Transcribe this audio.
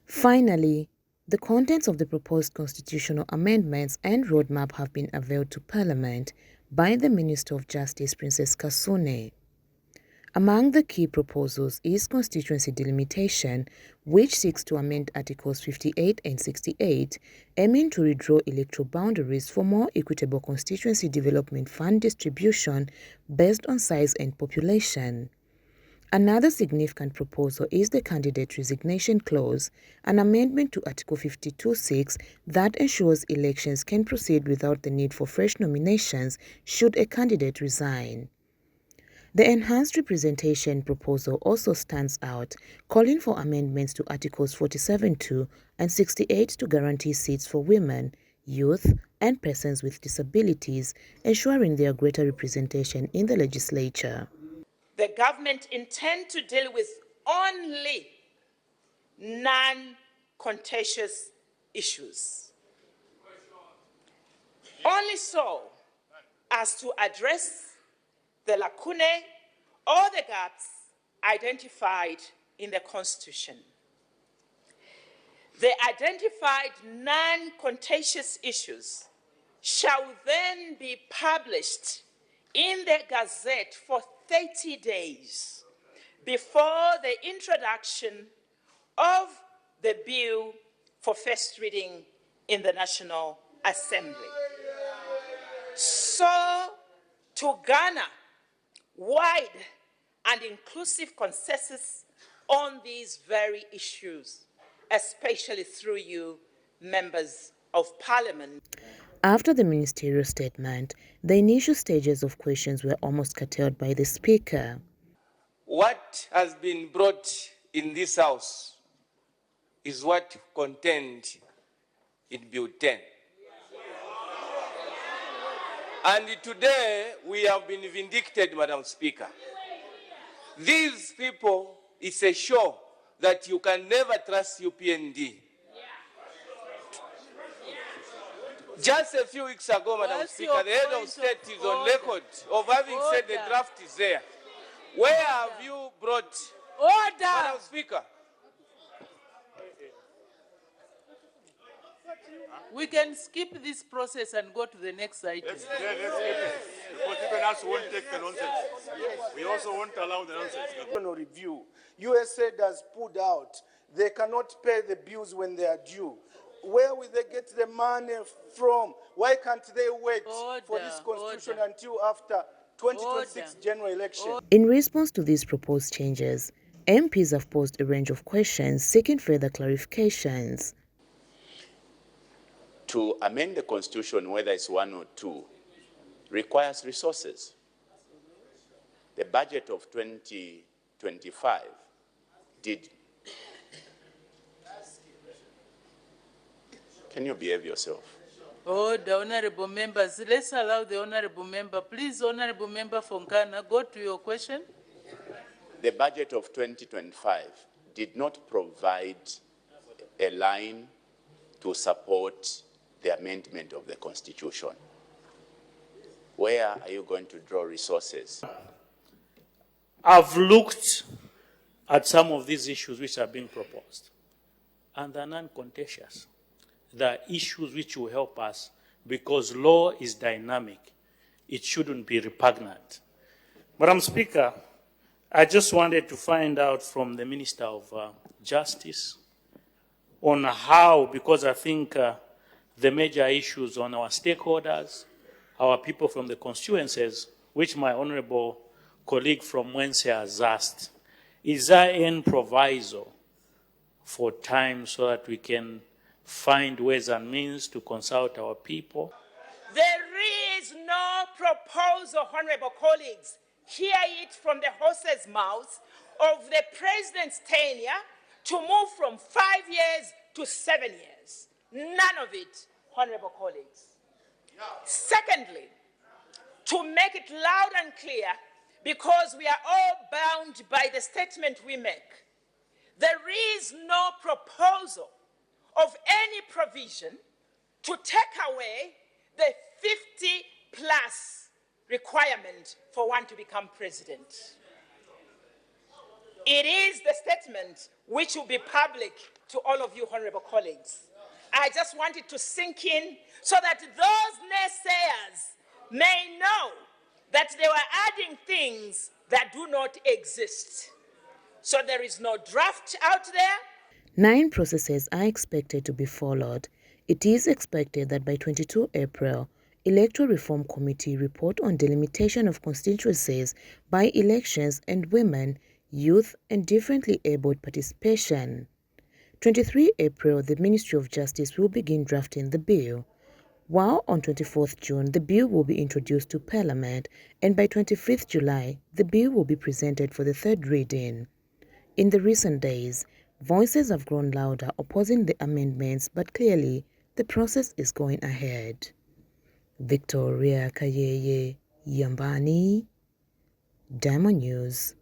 Finally, the contents of the proposed constitutional amendments and roadmap have been unveiled to Parliament by the Minister of Justice Princess Kasune. Among the key proposals is constituency delimitation, which seeks to amend Articles 58 and 68, aiming to redraw electoral boundaries for more equitable constituency development fund distribution based on size and population. Another significant proposal is the Candidate Resignation Clause, an amendment to Article 52(6) that ensures elections can proceed without the need for fresh nominations should a candidate resign. The Enhanced Representation proposal also stands out, calling for amendments to Articles 47(2) and 68 to guarantee seats for women, youth, and persons with disabilities, ensuring their greater representation in the legislature. The government intends to deal with only non-contentious issues. Only so as to address the lacunae or the gaps identified in the Constitution. The identified non-contentious issues shall then be published in the Gazette for 30 days before the introduction of the bill for first reading in the National Assembly. So, to garner wide and inclusive consensus on these very issues, especially through you, members of Parliament. After the ministerial statement, the initial stages of questions were almost curtailed by the Speaker. What has been brought in this House is what contained in Bill 10. And today we have been vindicated, Madam Speaker. These people, it's a show that you can never trust UPND. Just a few weeks ago, Madam Speaker, the head of state is on record of having said the draft is there. Where have you brought order, Madam Speaker? We can skip this process and go to the next item. Let's skip it. Because even us won't take the nonsense. We also won't allow the nonsense. Review. USA has pulled out. They cannot pay the bills when they are due. Where will they get the money from? Why can't they wait for this constitution until after 2026 general election? In response to these proposed changes, MPs have posed a range of questions seeking further clarifications. To amend the constitution, whether it's one or two, requires resources. The budget of 2025 did. Can you behave yourself? Order, honorable members. Let's allow the honorable member. Please, honorable member Fonkana, go to your question. The budget of 2025 did not provide a line to support the amendment of the Constitution. Where are you going to draw resources? I've looked at some of these issues which are being proposed, and they're non-contentious. There are issues which will help us because law is dynamic. It shouldn't be repugnant. Madam Speaker, I just wanted to find out from the Minister of Justice on how, because I think the major issues on our stakeholders, our people from the constituencies, which my honorable colleague from Wense has asked, is there any proviso for time so that we can find ways and means to consult our people? There is no proposal, honorable colleagues, hear it from the horse's mouth, of the president's tenure to move from 5 years to 7 years. None of it, honorable colleagues. Secondly, to make it loud and clear, because we are all bound by the statement we make, there is no proposal of any provision to take away the 50+ requirement for one to become president. It is the statement which will be public to all of you, honorable colleagues. I just wanted to sink in so that those naysayers may know that they were adding things that do not exist. So there is no draft out there. 9 processes are expected to be followed. It is expected that by 22 April, Electoral Reform Committee report on delimitation of constituencies by elections and women, youth and differently abled participation. 23 April, the Ministry of Justice will begin drafting the bill, while on 24th June, the bill will be introduced to Parliament, and by 25th July, the bill will be presented for the third reading. In the recent days, voices have grown louder opposing the amendments, but clearly, the process is going ahead. Victoria Kayeye, Yambani, Diamond News.